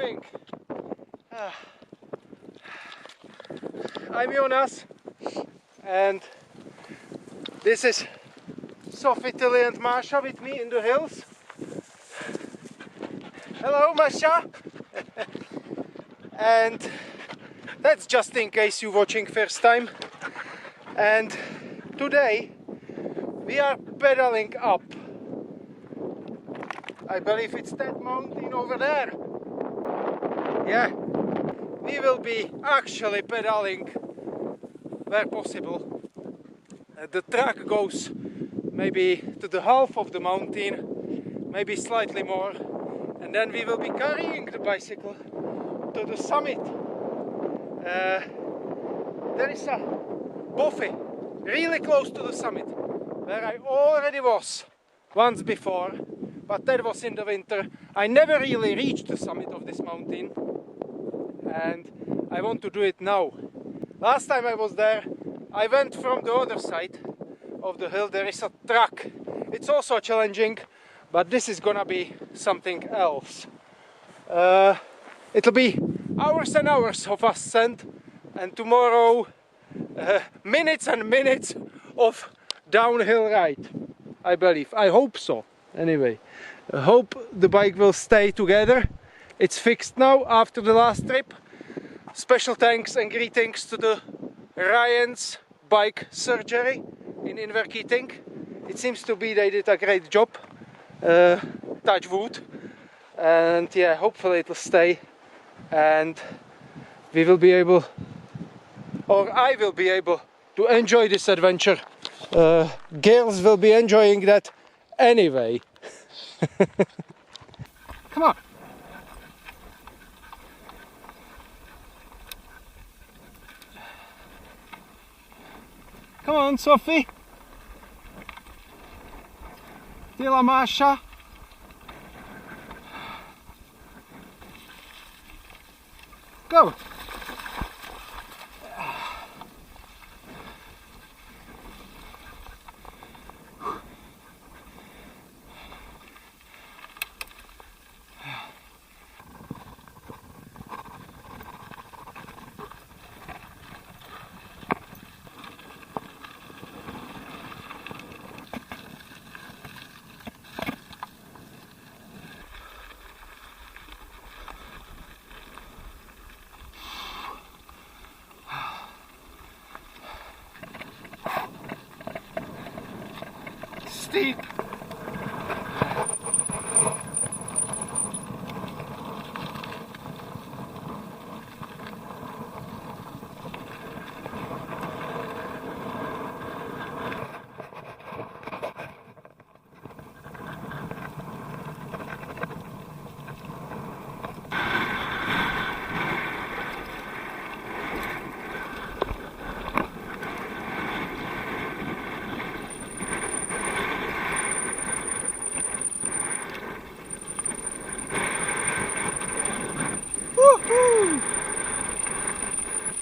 morning. I'm Jonas, and this is Sofie, Tilly and Maša with me in the hills. Hello Maša! And that's just in case you're watching first time. And today we are pedaling up. I believe it's that mountain over there. Yeah, we will be actually pedaling where possible. The track goes maybe to the half of the mountain, maybe slightly more, and then we will be carrying the bicycle to the summit. There is a bothy really close to the summit where I already was once before, but that was in the winter. I never really reached the summit of this mountain, and I want to do it now. Last time I was there, I went from the other side of the hill. There is a track. It's also challenging, but this is gonna be something else. It'll be hours and hours of ascent, and tomorrow minutes and minutes of downhill ride, I believe. I hope so. Anyway, I hope the bike will stay together. It's fixed now after the last trip. Special thanks and greetings to the Ryan's bike surgery in Inverkeithing. It seems to be they did a great job. Touch wood. And yeah, hopefully it will stay, and we will be able, or I will be able, to enjoy this adventure. Girls will be enjoying that anyway. Come on. Come on, Sofie. Tila Maša. Go. Steep.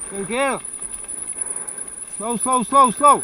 Good girl. Slow, slow, slow, slow.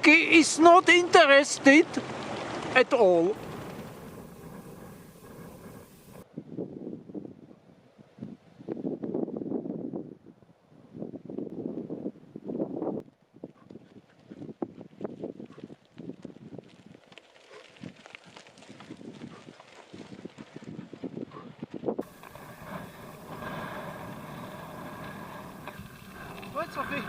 Whiskey is not interested at all. What, Sofie?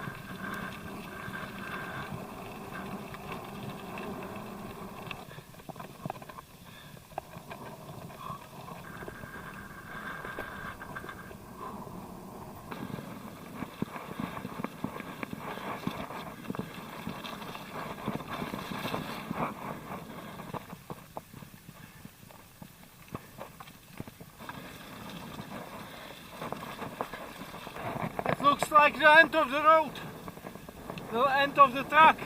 Looks like the end of the road, the end of the track.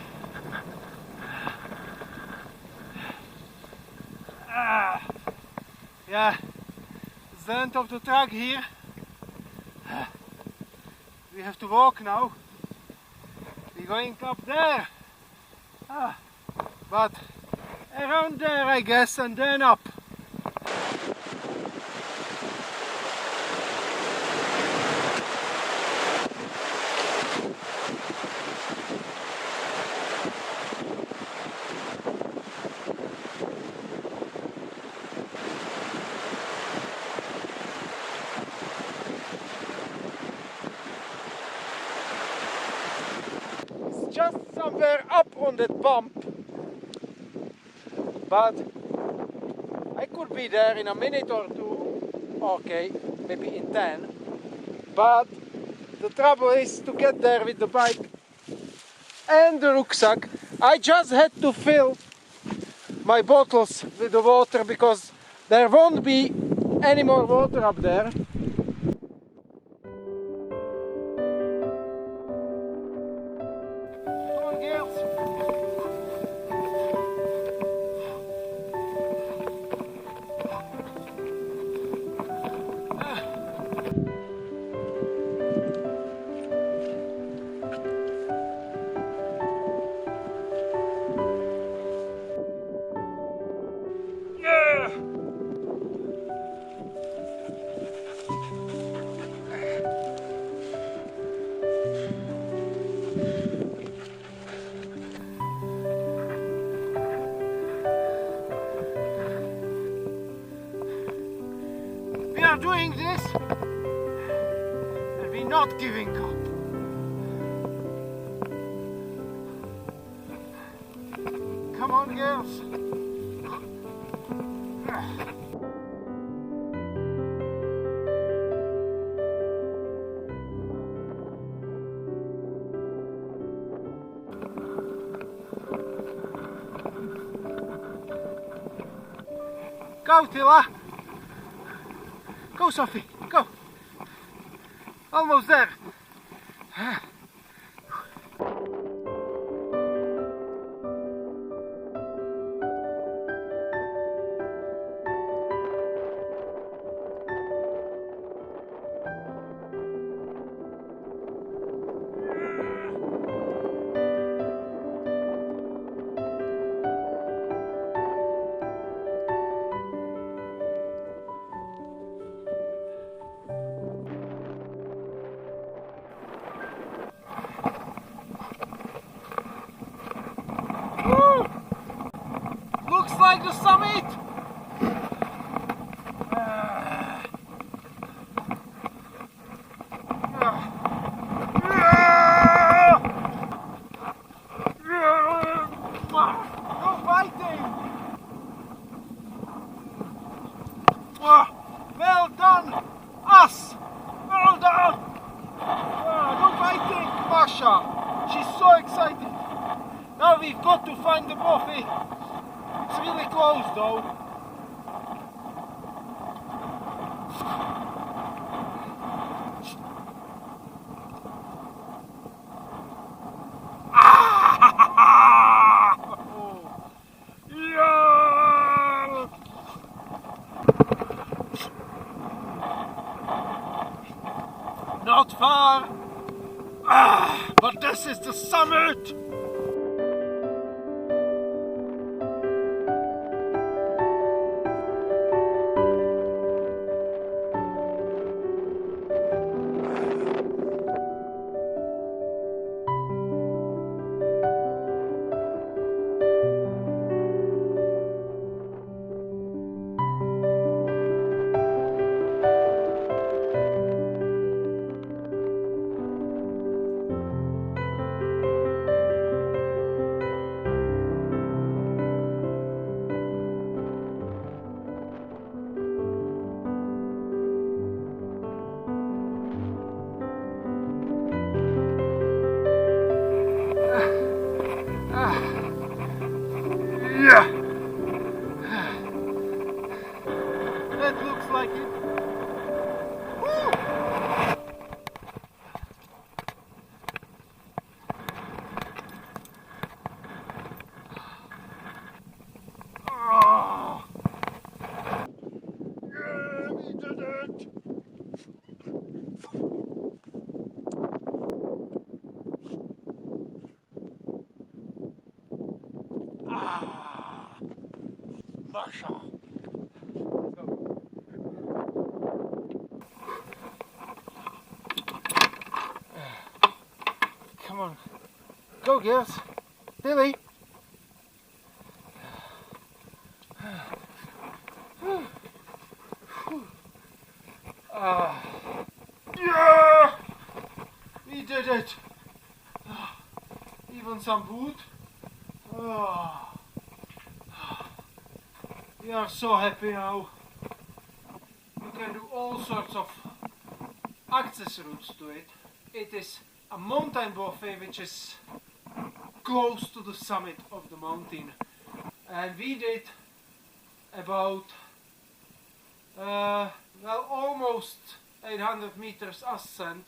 Yeah, it's the end of the track here. We have to walk now. We're going up there, but around there I guess, and then up. Just somewhere up on that bump, but I could be there in a minute or two, okay, maybe in 10, but the trouble is to get there with the bike and the rucksack. I just had to fill my bottles with the water because there won't be any more water up there. We are doing this and we're not giving up. Come on, girls. Go, Tilla. Go, Sofie, go! Almost there! Looks like the summit! No fighting! Well done! Us! Well done! No fighting! Maša! She's so excited! Now we've got to find the bothy. It's really close though. Not far, but this is the summit. Ah, Maša. Come on, go girls, Billy. Yeah, we did it. Even some wood. We are so happy now. You can do all sorts of access routes to it. It is a mountain bothy which is close to the summit of the mountain, and we did about well, almost 800 meters ascent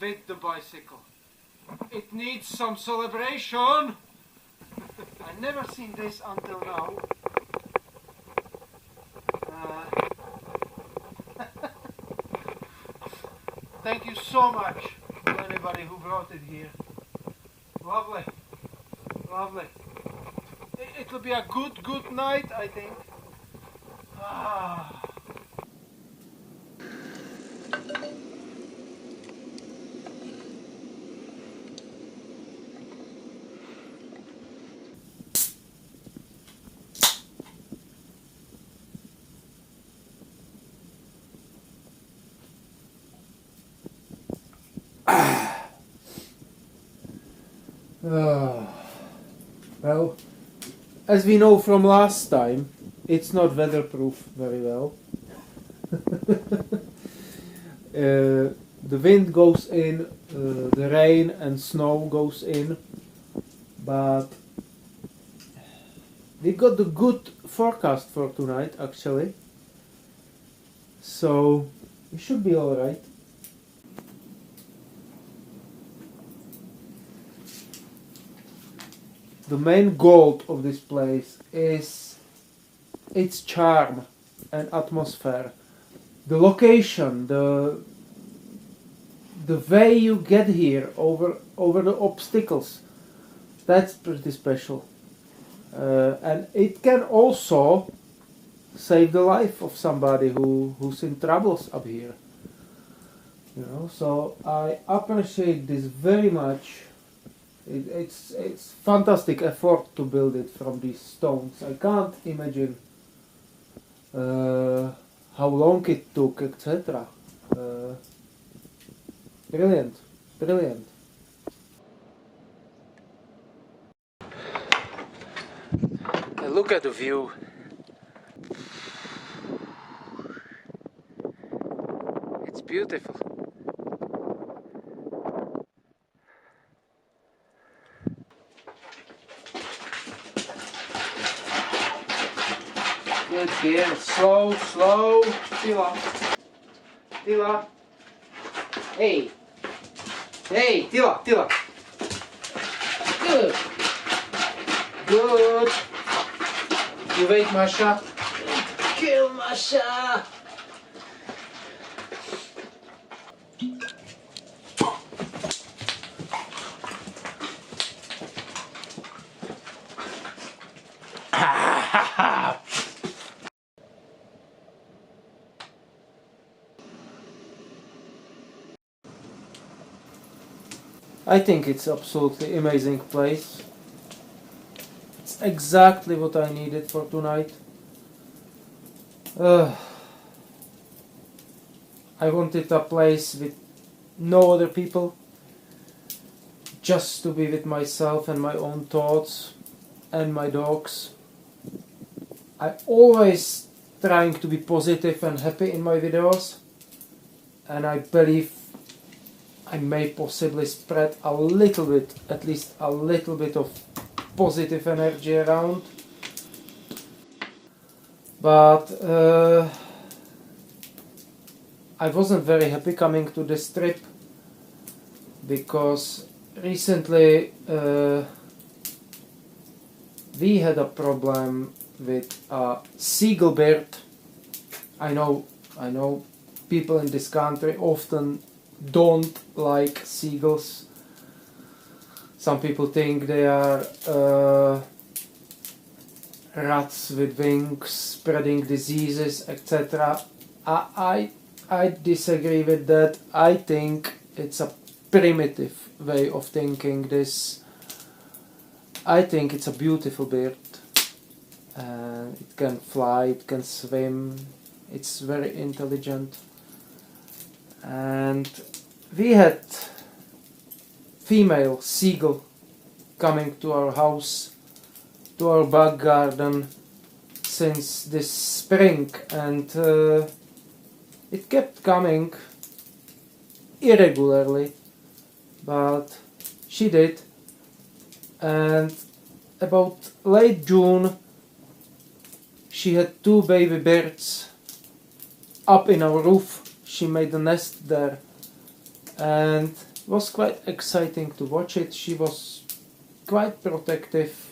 with the bicycle. It needs some celebration. I never seen this until now. Thank you so much to anybody who brought it here. Lovely, lovely. It will be a good night, I think. Well, as we know from last time, it's not weatherproof very well. The wind goes in, the rain and snow goes in, but we got the good forecast for tonight actually, so we should be alright. The main goal of this place is its charm and atmosphere. The location, the way you get here over the obstacles, that's pretty special. And it can also save the life of somebody who's in troubles up here. You know, so I appreciate this very much. It's fantastic effort to build it from these stones. I can't imagine how long it took, etc. Brilliant, brilliant. And look at the view. It's beautiful. Good girl, slow, Tila. Tila. Hey, Tila. Good. You wait, Maša. Kill Maša. I think it's absolutely amazing place. It's exactly what I needed for tonight. I wanted a place with no other people, just to be with myself and my own thoughts and my dogs. I always trying to be positive and happy in my videos, and I believe I may possibly spread a little bit, at least a little bit of positive energy around. But I wasn't very happy coming to this trip, because recently we had a problem with a seagull bird. I know people in this country often don't like seagulls. Some people think they are rats with wings spreading diseases, etc. I disagree with that. I think it's a primitive way of thinking this. I think it's a beautiful bird. It can fly, it can swim, it's very intelligent. And we had female seagull coming to our house, to our back garden since this spring, and it kept coming irregularly, but she did. And about late June she had 2 baby birds up in our roof. She made a nest there, and it was quite exciting to watch it. She was quite protective.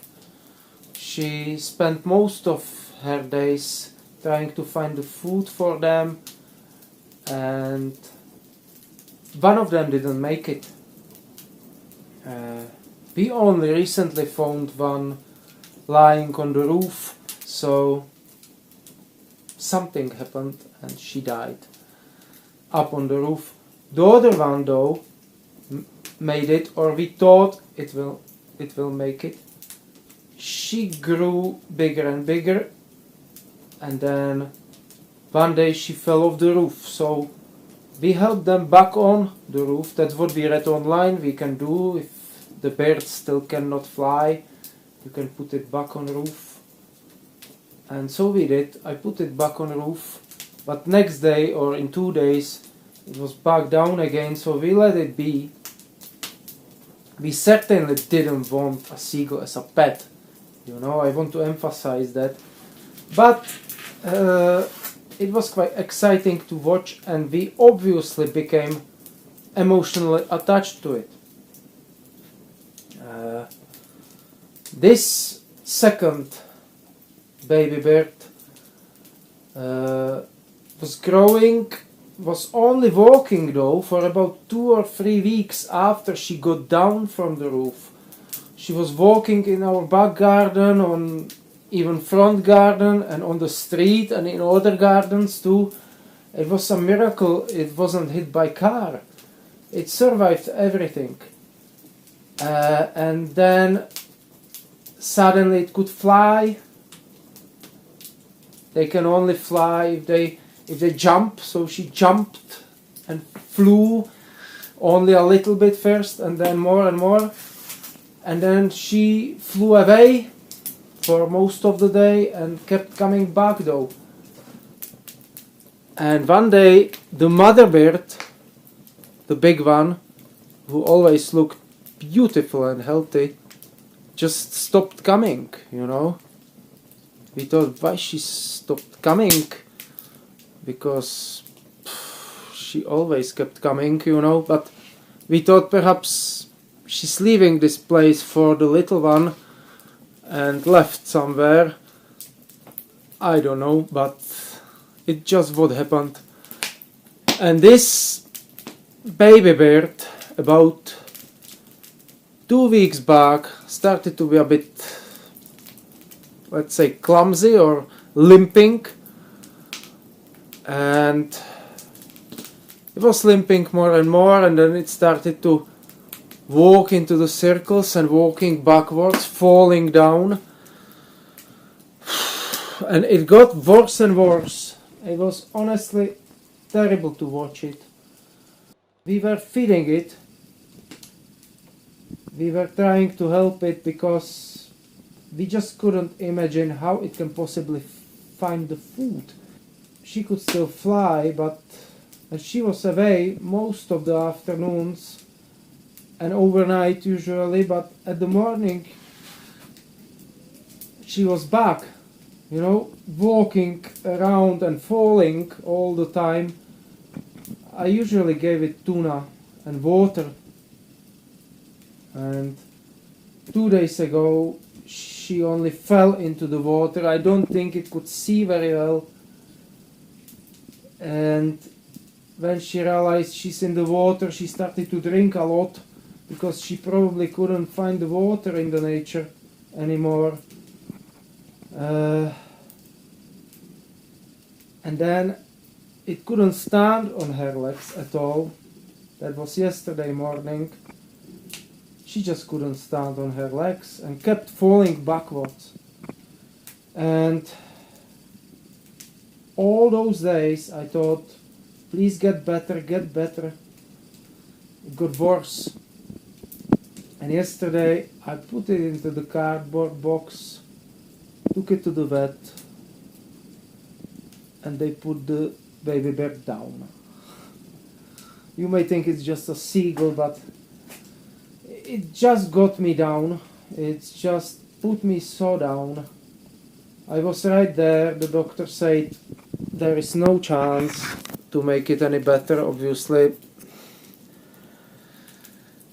She spent most of her days trying to find the food for them, and one of them didn't make it. We only recently found one lying on the roof, so something happened and she died up on the roof. The other one though made it, or we thought it will make it. She grew bigger and bigger, and then one day she fell off the roof, so we helped them back on the roof. That's what we read online we can do. If the bird still cannot fly, you can put it back on the roof. And so we did. I put it back on the roof, but next day or in 2 days it was back down again, so we let it be. We certainly didn't want a seagull as a pet, you know, I want to emphasize that. But it was quite exciting to watch, and we obviously became emotionally attached to it. This second baby bird was growing, was only walking though for about 2 or 3 weeks after she got down from the roof. She was walking in our back garden, on even front garden, and on the street, and in other gardens too. It was a miracle it wasn't hit by car. It survived everything. And then suddenly it could fly. They can only fly if they jump, so she jumped and flew only a little bit first, and then more and more, and then she flew away for most of the day and kept coming back though. And one day the mother bird, the big one, who always looked beautiful and healthy, just stopped coming, you know. We thought why she stopped coming, because she always kept coming, you know, but we thought perhaps she's leaving this place for the little one and left somewhere. I don't know, but it just what happened. And this baby bird about 2 weeks back started to be a bit, let's say, clumsy or limping, and it was limping more and more, and then it started to walk into the circles and walking backwards, falling down, and it got worse and worse. It was honestly terrible to watch it. We were feeding it, we were trying to help it, because we just couldn't imagine how it can possibly find the food. She could still fly, but and she was away most of the afternoons and overnight usually, but at the morning she was back, you know, walking around and falling all the time. I usually gave it tuna and water, and 2 days ago she only fell into the water. I don't think it could see very well, and when she realized she's in the water, she started to drink a lot, because she probably couldn't find the water in the nature anymore. And then it couldn't stand on her legs at all. That was yesterday morning. She just couldn't stand on her legs and kept falling backwards. And all those days I thought, please get better, get better. It got worse. And yesterday I put it into the cardboard box, took it to the vet, and they put the baby bear down. You may think it's just a seagull, but it just got me down. It just put me so down. I was right there. The doctor said there is no chance to make it any better, obviously.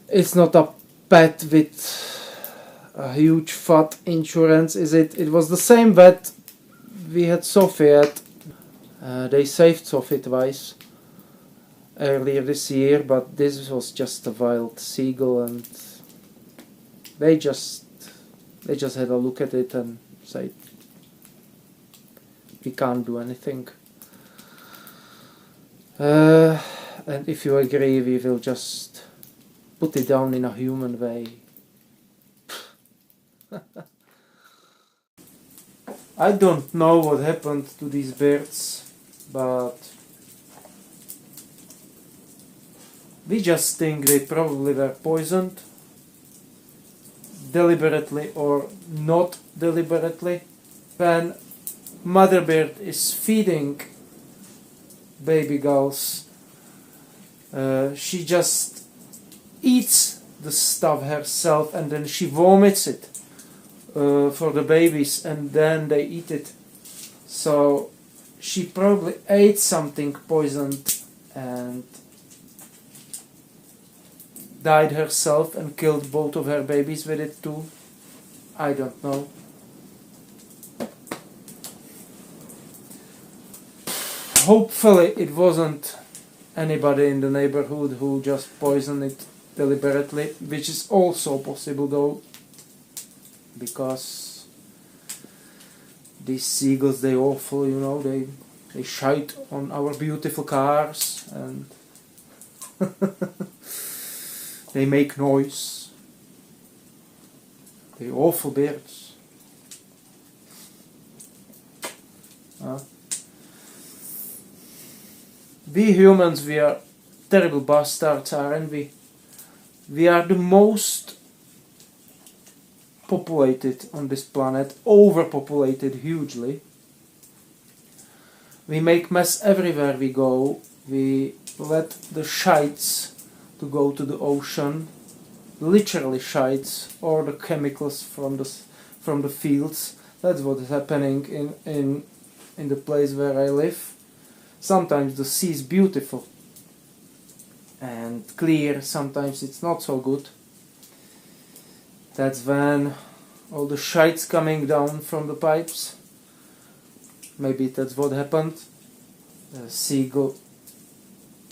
It's not a pet with a huge fat insurance, is it? It was the same vet we had Sofie at. They saved Sofie twice earlier this year, but this was just a wild seagull, and they just had a look at it and said, we can't do anything. And if you agree, we will just put it down in a human way. I don't know what happened to these birds, but we just think they probably were poisoned, deliberately or not deliberately. When mother bird is feeding baby gulls, she just eats the stuff herself and then she vomits it for the babies, and then they eat it. So she probably ate something poisoned and died herself and killed both of her babies with it too. I don't know. Hopefully it wasn't anybody in the neighborhood who just poisoned it deliberately, which is also possible though, because these seagulls, they awful, you know, they shite on our beautiful cars and they make noise. They're awful birds. We humans, we are terrible bastards, aren't we? We are the most populated on this planet, overpopulated hugely. We make mess everywhere we go. We let the shites to go to the ocean, literally shites, or the chemicals from the fields. That's what is happening in the place where I live. Sometimes the sea is beautiful and clear, sometimes it's not so good. That's when all the shites coming down from the pipes. Maybe that's what happened. The seagull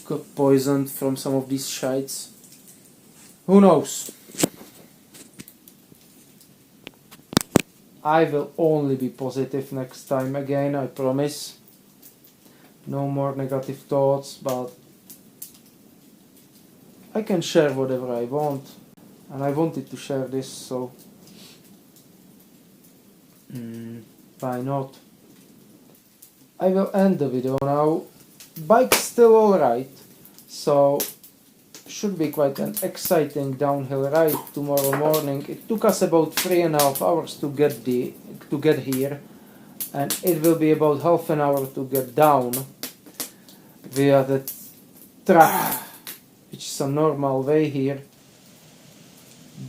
got poisoned from some of these shites. Who knows? I will only be positive next time again, I promise. No more negative thoughts, but I can share whatever I want, and I wanted to share this, so why not? I will end the video now. Bike's still alright, so should be quite an exciting downhill ride tomorrow morning. It took us about 3.5 hours to get here, and it will be about half an hour to get down via the track, which is a normal way here,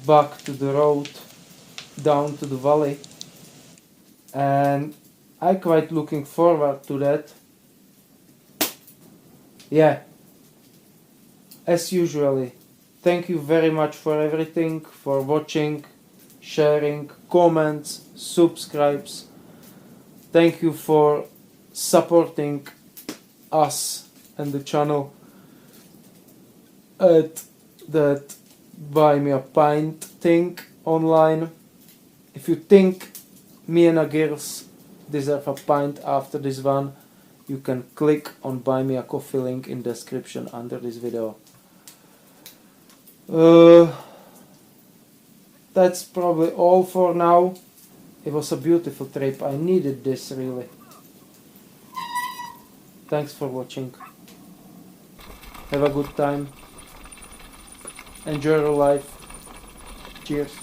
back to the road, down to the valley, and I'm quite looking forward to that. Yeah, as usually, thank you very much for everything, for watching, sharing, comments, subscribes. Thank you for supporting us and the channel at that buy me a pint thing online. If you think Me and the girls deserve a pint after this one. You can click on buy me a coffee link in description under this video. That's probably all for now. It was a beautiful trip. I needed this really. Thanks for watching. Have a good time. Enjoy your life. Cheers.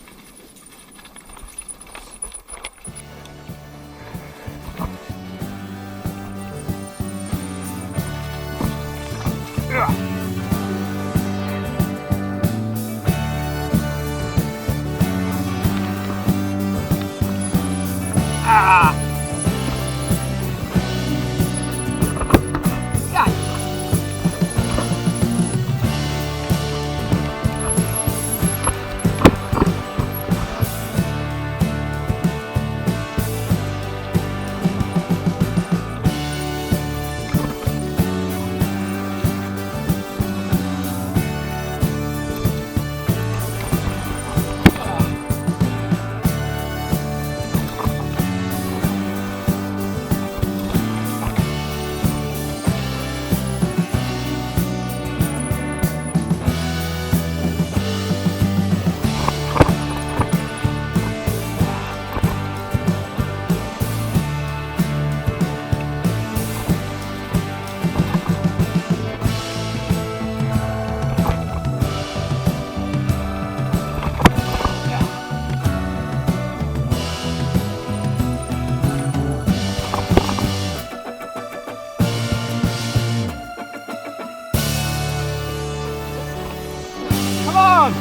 Come on!